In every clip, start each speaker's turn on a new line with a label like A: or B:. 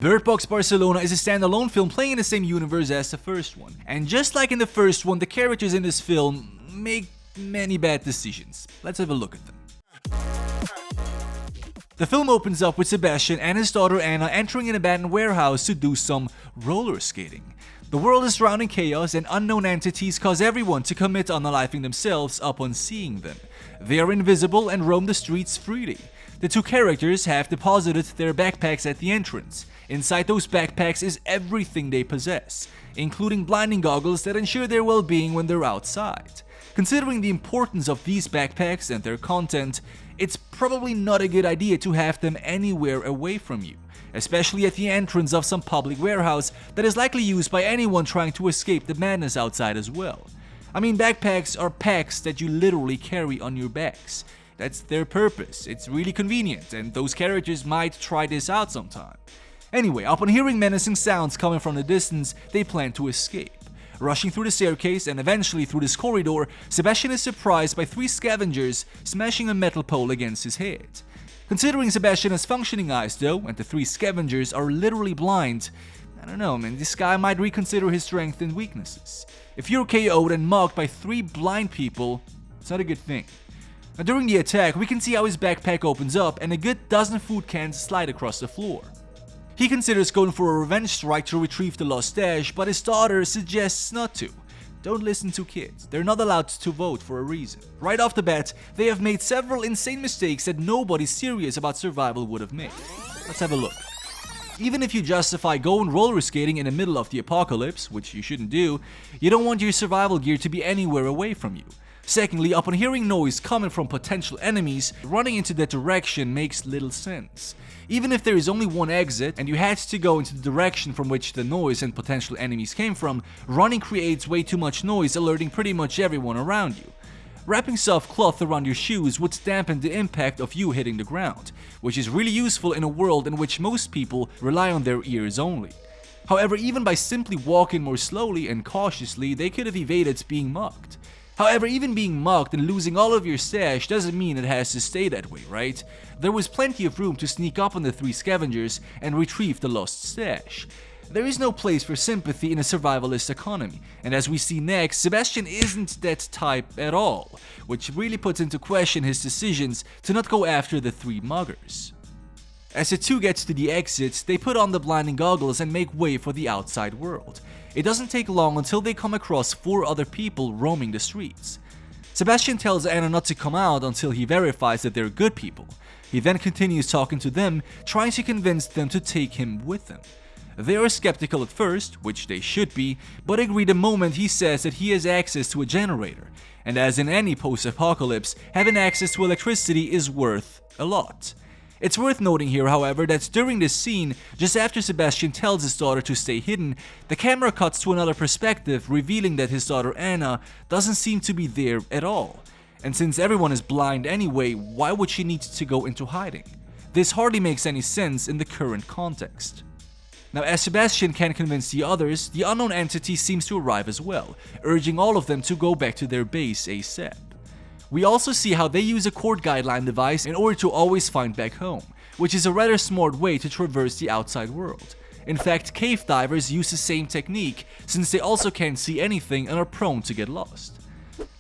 A: Birdbox Barcelona is a standalone film playing in the same universe as the first one. And just like in the first one, the characters in this film make many bad decisions. Let's have a look at them. The film opens up with Sebastian and his daughter Anna entering an abandoned warehouse to do some roller skating. The world is drowned in chaos and unknown entities cause everyone to commit unaliving themselves upon seeing them. They are invisible and roam the streets freely. The two characters have deposited their backpacks at the entrance. Inside those backpacks is everything they possess, including blinding goggles that ensure their well-being when they're outside. Considering the importance of these backpacks and their content, it's probably not a good idea to have them anywhere away from you, especially at the entrance of some public warehouse that is likely used by anyone trying to escape the madness outside as well. I mean, backpacks are packs that you literally carry on your backs. That's their purpose. It's really convenient, and those characters might try this out sometime. Anyway, upon hearing menacing sounds coming from the distance, they plan to escape. Rushing through the staircase and eventually through this corridor, Sebastian is surprised by three scavengers smashing a metal pole against his head. Considering Sebastian has functioning eyes though, and the three scavengers are literally blind, I don't know man, this guy might reconsider his strengths and weaknesses. If you're KO'd and mugged by three blind people, it's not a good thing. Now, during the attack, we can see how his backpack opens up and a good dozen food cans slide across the floor. He considers going for a revenge strike to retrieve the lost stash, but his daughter suggests not to. Don't listen to kids, they're not allowed to vote for a reason. Right off the bat, they have made several insane mistakes that nobody serious about survival would have made. Let's have a look. Even if you justify going roller skating in the middle of the apocalypse, which you shouldn't do, you don't want your survival gear to be anywhere away from you. Secondly, upon hearing noise coming from potential enemies, running into that direction makes little sense. Even if there is only one exit and you had to go into the direction from which the noise and potential enemies came from, running creates way too much noise, alerting pretty much everyone around you. Wrapping soft cloth around your shoes would dampen the impact of you hitting the ground, which is really useful in a world in which most people rely on their ears only. However, even by simply walking more slowly and cautiously, they could have evaded being mugged. However, even being mugged and losing all of your stash doesn't mean it has to stay that way, right? There was plenty of room to sneak up on the three scavengers and retrieve the lost stash. There is no place for sympathy in a survivalist economy, and as we see next, Sebastian isn't that type at all, which really puts into question his decisions to not go after the three muggers. As the two gets to the exit, they put on the blinding goggles and make way for the outside world. It doesn't take long until they come across four other people roaming the streets. Sebastian tells Anna not to come out until he verifies that they're good people. He then continues talking to them, trying to convince them to take him with him. They are skeptical at first, which they should be, but agree the moment he says that he has access to a generator. And as in any post-apocalypse, having access to electricity is worth a lot. It's worth noting here, however, that during this scene, just after Sebastian tells his daughter to stay hidden, the camera cuts to another perspective, revealing that his daughter Anna doesn't seem to be there at all. And since everyone is blind anyway, why would she need to go into hiding? This hardly makes any sense in the current context. Now, as Sebastian can't convince the others, the unknown entity seems to arrive as well, urging all of them to go back to their base ASAP. We also see how they use a court guideline device in order to always find back home, which is a rather smart way to traverse the outside world. In fact, cave divers use the same technique since they also can't see anything and are prone to get lost.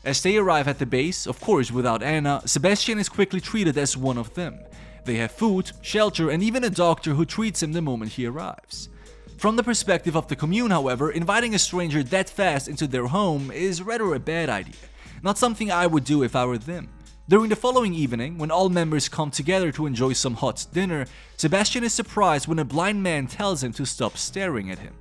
A: As they arrive at the base, of course without Anna, Sebastian is quickly treated as one of them. They have food, shelter, and even a doctor who treats him the moment he arrives. From the perspective of the commune, however, inviting a stranger that fast into their home is rather a bad idea. Not something I would do if I were them. During the following evening, when all members come together to enjoy some hot dinner, Sebastian is surprised when a blind man tells him to stop staring at him.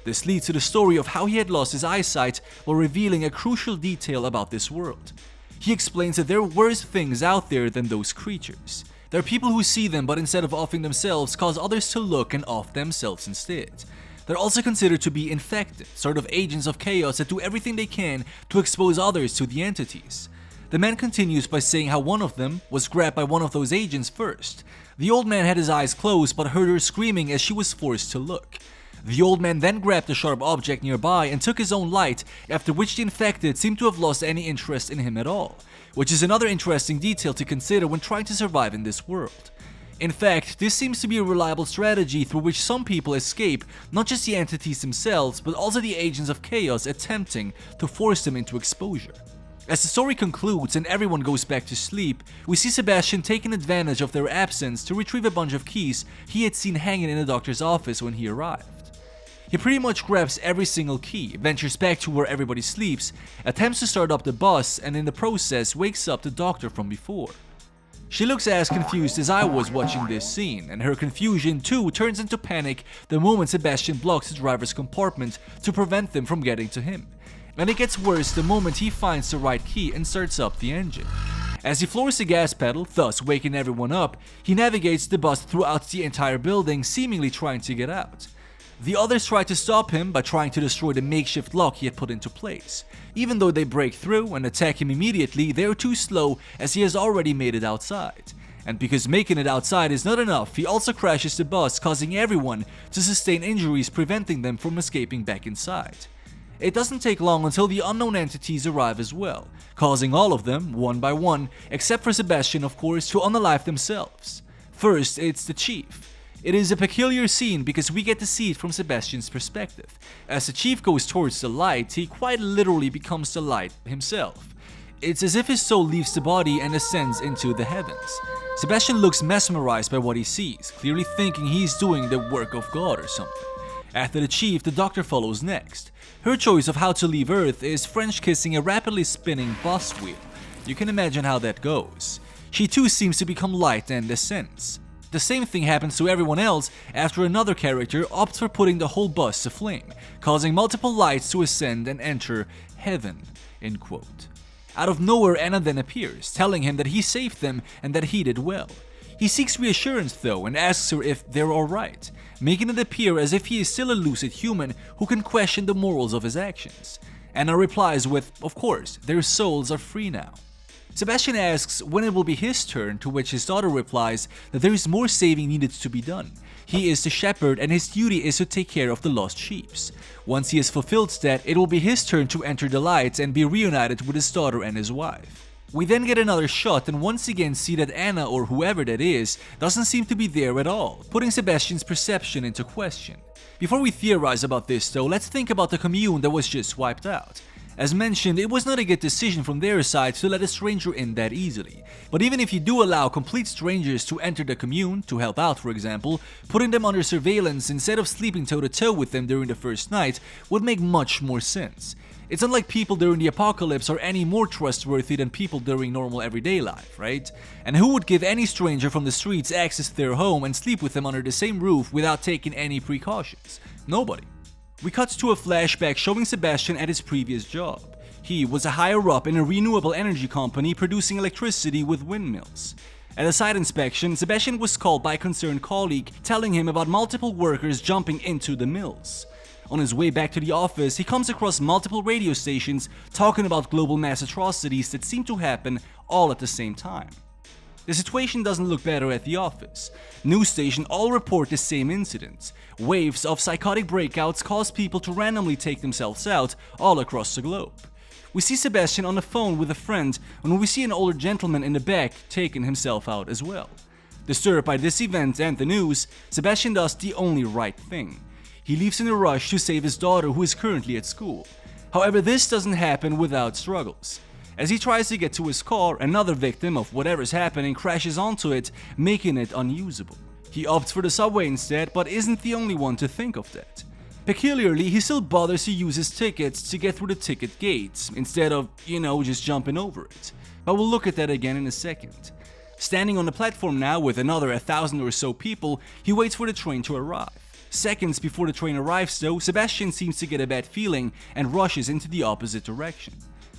A: This leads to the story of how he had lost his eyesight while revealing a crucial detail about this world. He explains that there are worse things out there than those creatures. There are people who see them but instead of offing themselves cause others to look and off themselves instead. They're also considered to be infected, sort of agents of chaos that do everything they can to expose others to the entities. The man continues by saying how one of them was grabbed by one of those agents first. The old man had his eyes closed but heard her screaming as she was forced to look. The old man then grabbed a sharp object nearby and took his own light, after which the infected seemed to have lost any interest in him at all, which is another interesting detail to consider when trying to survive in this world. In fact, this seems to be a reliable strategy through which some people escape not just the entities themselves, but also the agents of chaos attempting to force them into exposure. As the story concludes and everyone goes back to sleep, we see Sebastian taking advantage of their absence to retrieve a bunch of keys he had seen hanging in the doctor's office when he arrived. He pretty much grabs every single key, ventures back to where everybody sleeps, attempts to start up the bus, and in the process wakes up the doctor from before. She looks as confused as I was watching this scene, and her confusion too turns into panic the moment Sebastian blocks the driver's compartment to prevent them from getting to him. And it gets worse the moment he finds the right key and starts up the engine. As he floors the gas pedal, thus waking everyone up, he navigates the bus throughout the entire building, seemingly trying to get out. The others try to stop him by trying to destroy the makeshift lock he had put into place. Even though they break through and attack him immediately, they are too slow as he has already made it outside. And because making it outside is not enough, he also crashes the bus, causing everyone to sustain injuries, preventing them from escaping back inside. It doesn't take long until the unknown entities arrive as well, causing all of them, one by one, except for Sebastian of course, to unalive themselves. First, it's the chief. It is a peculiar scene because we get to see it from Sebastian's perspective. As the chief goes towards the light, he quite literally becomes the light himself. It's as if his soul leaves the body and ascends into the heavens. Sebastian looks mesmerized by what he sees, clearly thinking he's doing the work of God or something. After the chief, the doctor follows next. Her choice of how to leave Earth is French kissing a rapidly spinning bus wheel. You can imagine how that goes. She too seems to become light and ascends. The same thing happens to everyone else after another character opts for putting the whole bus aflame, causing multiple lights to ascend and enter heaven, end quote. Out of nowhere, Anna then appears, telling him that he saved them and that he did well. He seeks reassurance though and asks her if they're alright, making it appear as if he is still a lucid human who can question the morals of his actions. Anna replies with, of course, their souls are free now. Sebastian asks when it will be his turn, to which his daughter replies that there is more saving needed to be done. He is the shepherd and his duty is to take care of the lost sheep. Once he has fulfilled that, it will be his turn to enter the light and be reunited with his daughter and his wife. We then get another shot and once again see that Anna, or whoever that is, doesn't seem to be there at all, putting Sebastian's perception into question. Before we theorize about this though, let's think about the commune that was just wiped out. As mentioned, it was not a good decision from their side to let a stranger in that easily. But even if you do allow complete strangers to enter the commune, to help out for example, putting them under surveillance instead of sleeping toe-to-toe with them during the first night would make much more sense. It's not like people during the apocalypse are any more trustworthy than people during normal everyday life, right? And who would give any stranger from the streets access to their home and sleep with them under the same roof without taking any precautions? Nobody. We cut to a flashback showing Sebastian at his previous job. He was a higher up in a renewable energy company producing electricity with windmills. At a site inspection, Sebastian was called by a concerned colleague telling him about multiple workers jumping into the mills. On his way back to the office, he comes across multiple radio stations talking about global mass atrocities that seem to happen all at the same time. The situation doesn't look better at the office. News stations all report the same incidents. Waves of psychotic breakouts cause people to randomly take themselves out all across the globe. We see Sebastian on the phone with a friend, and we see an older gentleman in the back taking himself out as well. Disturbed by this event and the news, Sebastian does the only right thing. He leaves in a rush to save his daughter who is currently at school. However, this doesn't happen without struggles. As he tries to get to his car, another victim of whatever's happening crashes onto it, making it unusable. He opts for the subway instead, but isn't the only one to think of that. Peculiarly, he still bothers to use his tickets to get through the ticket gates, instead of, just jumping over it. But we'll look at that again in a second. Standing on the platform now with another 1,000 or so people, he waits for the train to arrive. Seconds before the train arrives though, Sebastian seems to get a bad feeling and rushes into the opposite direction.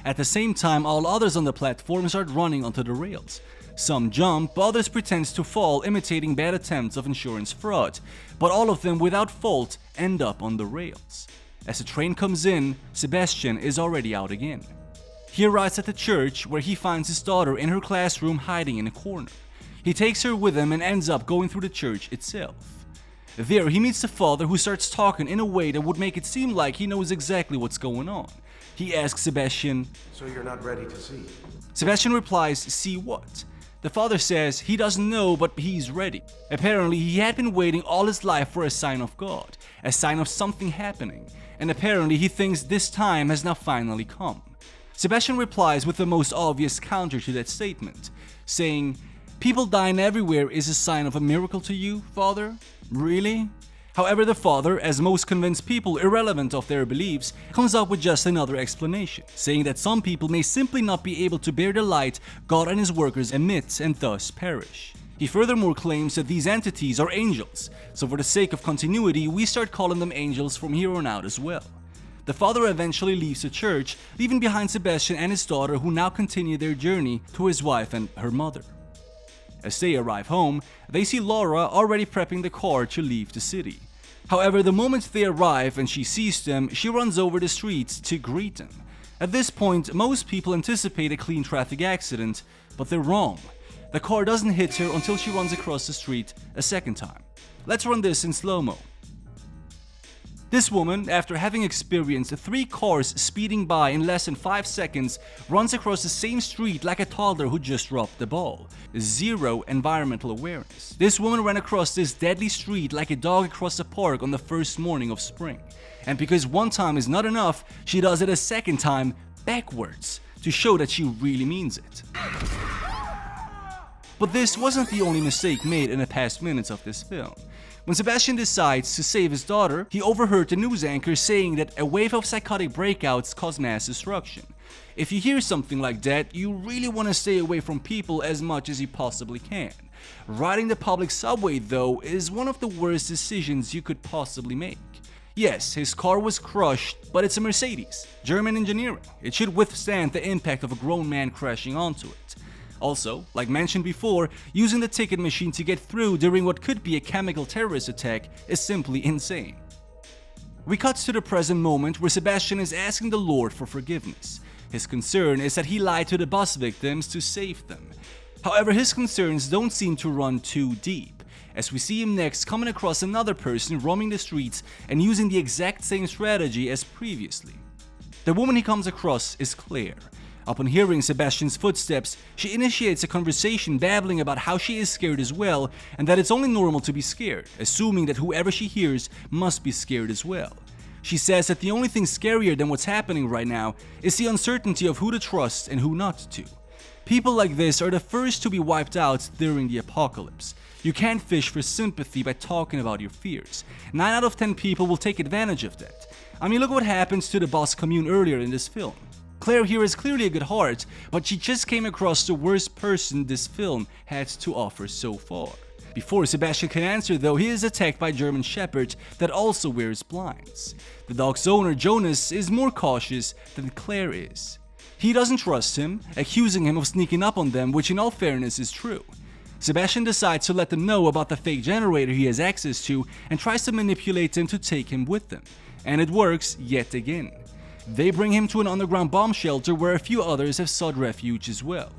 A: At the same time, all others on the platform start running onto the rails. Some jump, others pretend to fall, imitating bad attempts of insurance fraud, but all of them without fault end up on the rails. As the train comes in, Sebastian is already out again. He arrives at the church where he finds his daughter in her classroom hiding in a corner. He takes her with him and ends up going through the church itself. There, he meets the father who starts talking in a way that would make it seem like he knows exactly what's going on. He asks Sebastian,
B: "So you're not ready to see?"
A: Sebastian replies, "See what?" The father says he doesn't know, but he's ready. Apparently, he had been waiting all his life for a sign of God, a sign of something happening, and apparently he thinks this time has now finally come. Sebastian replies with the most obvious counter to that statement, saying, "People dying everywhere is a sign of a miracle to you, father? Really?" However, the father, as most convinced people irrelevant of their beliefs, comes up with just another explanation, saying that some people may simply not be able to bear the light God and his workers emit and thus perish. He furthermore claims that these entities are angels, so for the sake of continuity, we start calling them angels from here on out as well. The father eventually leaves the church, leaving behind Sebastian and his daughter, who now continue their journey to his wife and her mother. As they arrive home, they see Laura already prepping the car to leave the city. However, the moment they arrive and she sees them, she runs over the streets to greet them. At this point, most people anticipate a clean traffic accident, but they're wrong. The car doesn't hit her until she runs across the street a second time. Let's run this in slow-mo. This woman, after having experienced 3 cars speeding by in less than 5 seconds, runs across the same street like a toddler who just dropped the ball. Zero environmental awareness. This woman ran across this deadly street like a dog across a park on the first morning of spring. And because one time is not enough, she does it a second time backwards to show that she really means it. But this wasn't the only mistake made in the past minutes of this film. When Sebastian decides to save his daughter, he overheard the news anchor saying that a wave of psychotic breakouts cause mass destruction. If you hear something like that, you really want to stay away from people as much as you possibly can. Riding the public subway, though, is one of the worst decisions you could possibly make. Yes, his car was crushed, but it's a Mercedes. German engineering. It should withstand the impact of a grown man crashing onto it. Also, like mentioned before, using the ticket machine to get through during what could be a chemical terrorist attack is simply insane. We cut to the present moment where Sebastian is asking the Lord for forgiveness. His concern is that he lied to the bus victims to save them. However, his concerns don't seem to run too deep, as we see him next coming across another person roaming the streets and using the exact same strategy as previously. The woman he comes across is Claire. Upon hearing Sebastian's footsteps, she initiates a conversation babbling about how she is scared as well and that it's only normal to be scared, assuming that whoever she hears must be scared as well. She says that the only thing scarier than what's happening right now is the uncertainty of who to trust and who not to. People like this are the first to be wiped out during the apocalypse. You can't fish for sympathy by talking about your fears. 9 out of 10 people will take advantage of that. I mean, look what happens to the bus commune earlier in this film. Claire here has clearly a good heart, but she just came across the worst person this film had to offer so far. Before Sebastian can answer though, he is attacked by a German Shepherd that also wears blinds. The dog's owner, Jonas, is more cautious than Claire is. He doesn't trust him, accusing him of sneaking up on them, which in all fairness is true. Sebastian decides to let them know about the fake generator he has access to and tries to manipulate them to take him with them. And it works yet again. They bring him to an underground bomb shelter where a few others have sought refuge as well.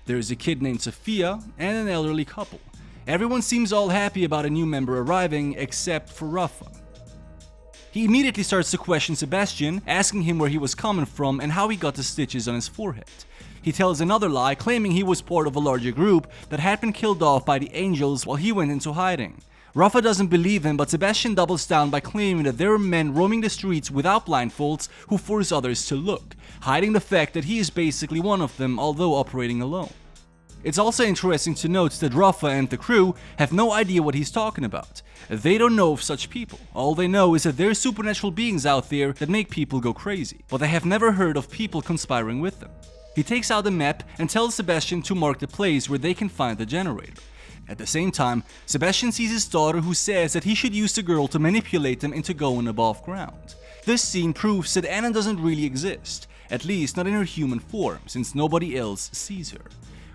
A: There is a kid named Sophia and an elderly couple. Everyone seems all happy about a new member arriving except for Rafa. He immediately starts to question Sebastian, asking him where he was coming from and how he got the stitches on his forehead. He tells another lie, claiming he was part of a larger group that had been killed off by the angels while he went into hiding. Rafa doesn't believe him, but Sebastian doubles down by claiming that there are men roaming the streets without blindfolds who force others to look, hiding the fact that he is basically one of them, although operating alone. It's also interesting to note that Rafa and the crew have no idea what he's talking about. They don't know of such people. All they know is that there are supernatural beings out there that make people go crazy, but they have never heard of people conspiring with them. He takes out a map and tells Sebastian to mark the place where they can find the generator. At the same time, Sebastian sees his daughter, who says that he should use the girl to manipulate them into going above ground. This scene proves that Anna doesn't really exist, at least not in her human form, since nobody else sees her.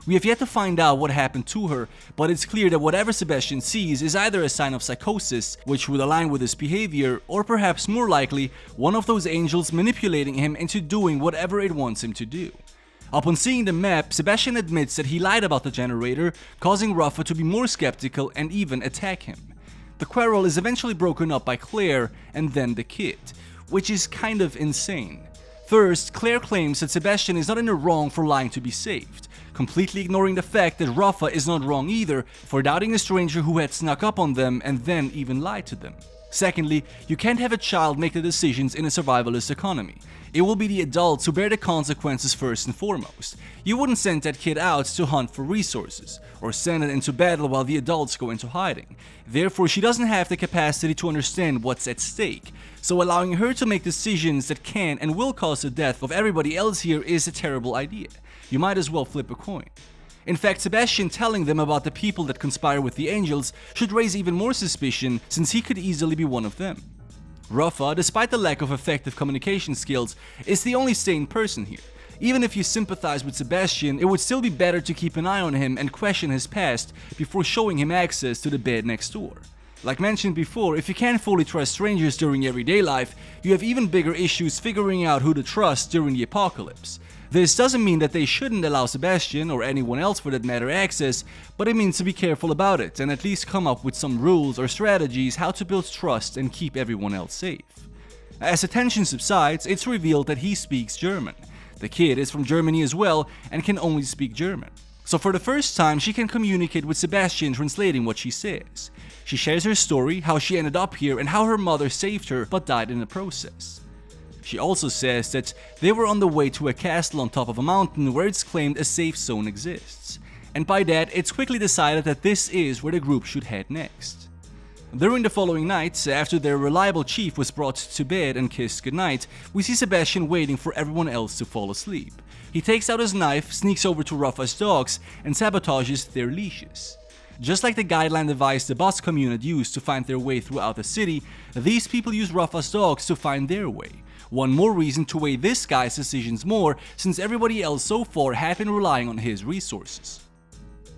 A: We have yet to find out what happened to her, but it's clear that whatever Sebastian sees is either a sign of psychosis, which would align with his behavior, or perhaps more likely, one of those angels manipulating him into doing whatever it wants him to do. Upon seeing the map, Sebastian admits that he lied about the generator, causing Rafa to be more skeptical and even attack him. The quarrel is eventually broken up by Claire and then the kid, which is kind of insane. First, Claire claims that Sebastian is not in the wrong for lying to be saved. completely ignoring the fact that Rafa is not wrong either for doubting a stranger who had snuck up on them and then even lied to them. Secondly, you can't have a child make the decisions in a survivalist economy. It will be the adults who bear the consequences first and foremost. You wouldn't send that kid out to hunt for resources, or send it into battle while the adults go into hiding. Therefore, she doesn't have the capacity to understand what's at stake. So allowing her to make decisions that can and will cause the death of everybody else here is a terrible idea. You might as well flip a coin. In fact, Sebastian telling them about the people that conspire with the angels should raise even more suspicion, since he could easily be one of them. Rafa, despite the lack of effective communication skills, is the only sane person here. Even if you sympathize with Sebastian, it would still be better to keep an eye on him and question his past before showing him access to the bed next door. Like mentioned before, if you can't fully trust strangers during everyday life, you have even bigger issues figuring out who to trust during the apocalypse. This doesn't mean that they shouldn't allow Sebastian, or anyone else for that matter, access, but it means to be careful about it and at least come up with some rules or strategies how to build trust and keep everyone else safe. As the tension subsides, it's revealed that he speaks German. The kid is from Germany as well and can only speak German. So for the first time, she can communicate with Sebastian translating what she says. She shares her story, how she ended up here and how her mother saved her but died in the process. She also says that they were on the way to a castle on top of a mountain where it's claimed a safe zone exists. And by that, it's quickly decided that this is where the group should head next. During the following night, after their reliable chief was brought to bed and kissed goodnight, we see Sebastian waiting for everyone else to fall asleep. He takes out his knife, sneaks over to Rafa's dogs, and sabotages their leashes. Just like the guideline device the bus commune had used to find their way throughout the city, these people use Rafa's dogs to find their way. One more reason to weigh this guy's decisions more, since everybody else so far had been relying on his resources.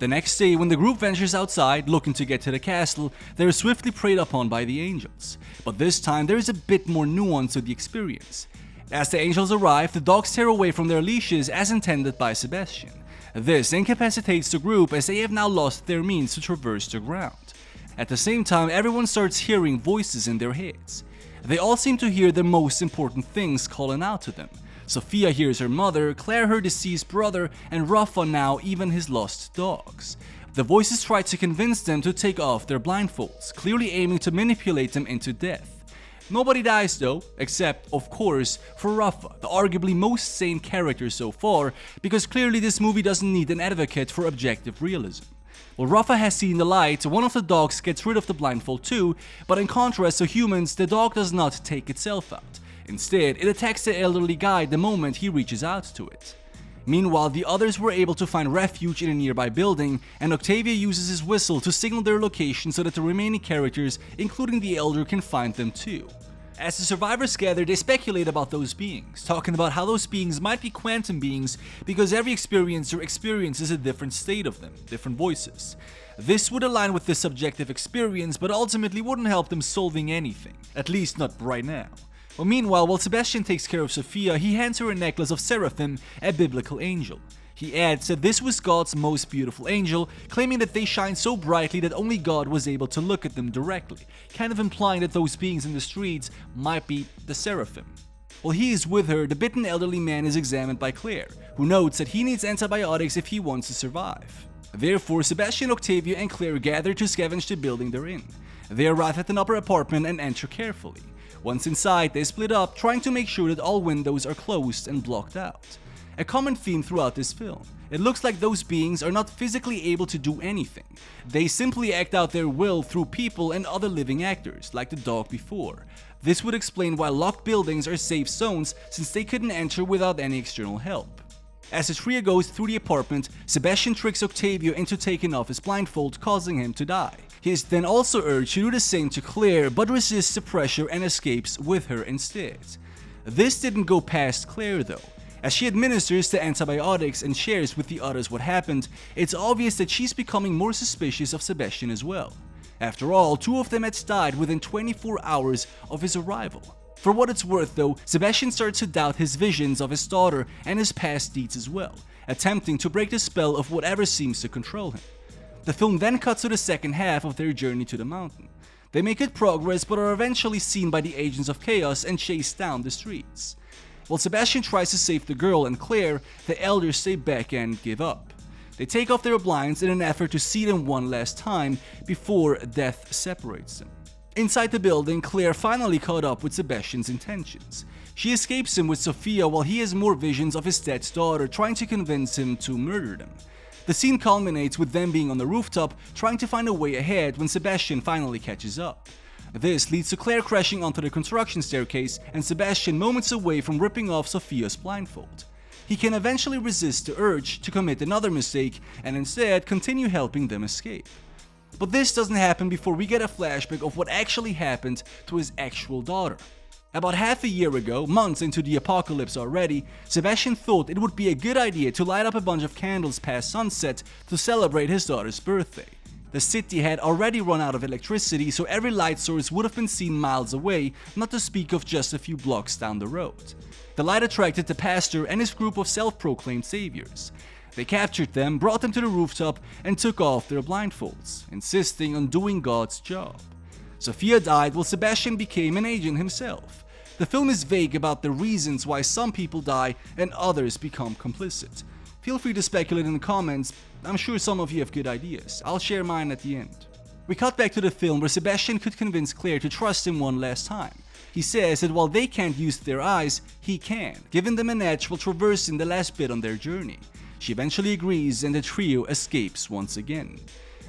A: The next day, when the group ventures outside looking to get to the castle, they are swiftly preyed upon by the angels. But this time there is a bit more nuance to the experience. As the angels arrive, the dogs tear away from their leashes as intended by Sebastian. This incapacitates the group as they have now lost their means to traverse the ground. At the same time, everyone starts hearing voices in their heads. They all seem to hear the most important things calling out to them. Sophia hears her mother, Claire her deceased brother, and Rafa now even his lost dogs. The voices try to convince them to take off their blindfolds, clearly aiming to manipulate them into death. Nobody dies though, except, of course, for Rafa, the arguably most sane character so far, because clearly this movie doesn't need an advocate for objective realism. While Rafa has seen the light, one of the dogs gets rid of the blindfold too, but in contrast to humans, the dog does not take itself out. Instead, it attacks the elderly guy the moment he reaches out to it. Meanwhile, the others were able to find refuge in a nearby building, and Octavia uses his whistle to signal their location so that the remaining characters, including the elder, can find them too. As the survivors gather, they speculate about those beings, talking about how those beings might be quantum beings because every experiencer experiences a different state of them, different voices. This would align with the subjective experience, but ultimately wouldn't help them solving anything, at least not right now. Well, meanwhile, while Sebastian takes care of Sophia, he hands her a necklace of seraphim, a biblical angel. He adds that this was God's most beautiful angel, claiming that they shine so brightly that only God was able to look at them directly, kind of implying that those beings in the streets might be the seraphim. While he is with her, the bitten elderly man is examined by Claire, who notes that he needs antibiotics if he wants to survive. Therefore, Sebastian, Octavia, and Claire gather to scavenge the building they're in. They arrive at an upper apartment and enter carefully. Once inside, they split up, trying to make sure that all windows are closed and blocked out. A common theme throughout this film. It looks like those beings are not physically able to do anything. They simply act out their will through people and other living actors, like the dog before. This would explain why locked buildings are safe zones, since they couldn't enter without any external help. As the trio goes through the apartment, Sebastian tricks Octavio into taking off his blindfold, causing him to die. He is then also urged to do the same to Claire, but resists the pressure and escapes with her instead. This didn't go past Claire though. As she administers the antibiotics and shares with the others what happened, it's obvious that she's becoming more suspicious of Sebastian as well. After all, two of them had died within 24 hours of his arrival. For what it's worth though, Sebastian starts to doubt his visions of his daughter and his past deeds as well, attempting to break the spell of whatever seems to control him. The film then cuts to the second half of their journey to the mountain. They make good progress but are eventually seen by the agents of chaos and chased down the streets. While Sebastian tries to save the girl and Claire, the elders stay back and give up. They take off their blinds in an effort to see them one last time before death separates them. Inside the building, Claire finally caught up with Sebastian's intentions. She escapes him with Sofia while he has more visions of his dead daughter trying to convince him to murder them. The scene culminates with them being on the rooftop trying to find a way ahead when Sebastian finally catches up. This leads to Claire crashing onto the construction staircase and Sebastian moments away from ripping off Sofia's blindfold. He can eventually resist the urge to commit another mistake and instead continue helping them escape. But this doesn't happen before we get a flashback of what actually happened to his actual daughter. About half a year ago, months into the apocalypse already, Sebastian thought it would be a good idea to light up a bunch of candles past sunset to celebrate his daughter's birthday. The city had already run out of electricity, so every light source would have been seen miles away, not to speak of just a few blocks down the road. The light attracted the pastor and his group of self-proclaimed saviors. They captured them, brought them to the rooftop, and took off their blindfolds, insisting on doing God's job. Sofia died while Sebastian became an agent himself. The film is vague about the reasons why some people die and others become complicit. Feel free to speculate in the comments, I'm sure some of you have good ideas. I'll share mine at the end. We cut back to the film where Sebastian could convince Claire to trust him one last time. He says that while they can't use their eyes, he can, giving them an edge while traversing the last bit on their journey. She eventually agrees and the trio escapes once again.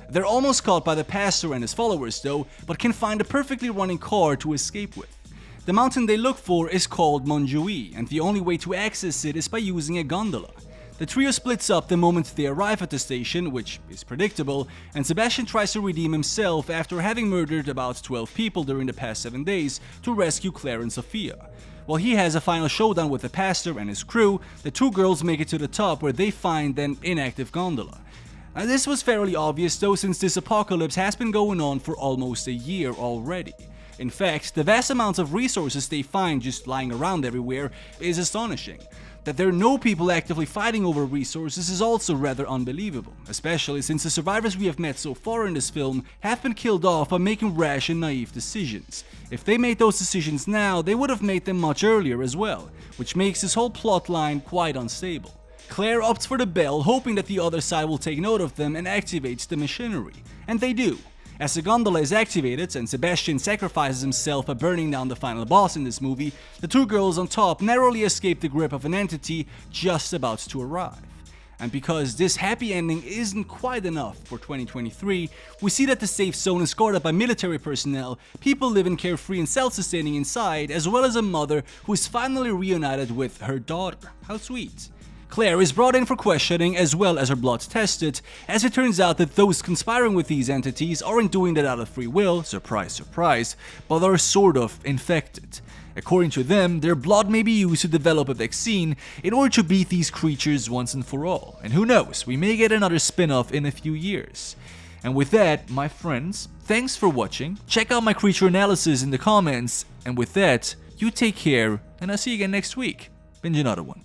A: They're almost caught by the pastor and his followers though, but can find a perfectly running car to escape with. The mountain they look for is called Montjuïc, and the only way to access it is by using a gondola. The trio splits up the moment they arrive at the station, which is predictable, and Sebastian tries to redeem himself after having murdered about 12 people during the past 7 days to rescue Claire and Sofia. While he has a final showdown with the pastor and his crew, the two girls make it to the top where they find an inactive gondola. Now, this was fairly obvious though, since this apocalypse has been going on for almost a year already. In fact, the vast amounts of resources they find just lying around everywhere is astonishing. That there are no people actively fighting over resources is also rather unbelievable, especially since the survivors we have met so far in this film have been killed off by making rash and naive decisions. If they made those decisions now, they would have made them much earlier as well, which makes this whole plot line quite unstable. Claire opts for the bell, hoping that the other side will take note of them and activates the machinery, and they do. As the gondola is activated and Sebastian sacrifices himself by burning down the final boss in this movie, the two girls on top narrowly escape the grip of an entity just about to arrive. And because this happy ending isn't quite enough for 2023, we see that the safe zone is guarded by military personnel, people living carefree and self-sustaining inside, as well as a mother who is finally reunited with her daughter. How sweet. Claire is brought in for questioning as well as her blood tested, as it turns out that those conspiring with these entities aren't doing that out of free will, surprise surprise, but are sort of infected. According to them, their blood may be used to develop a vaccine in order to beat these creatures once and for all, and who knows, we may get another spin-off in a few years. And with that, my friends, thanks for watching, check out my creature analysis in the comments, and with that, you take care, and I'll see you again next week. Binge another one.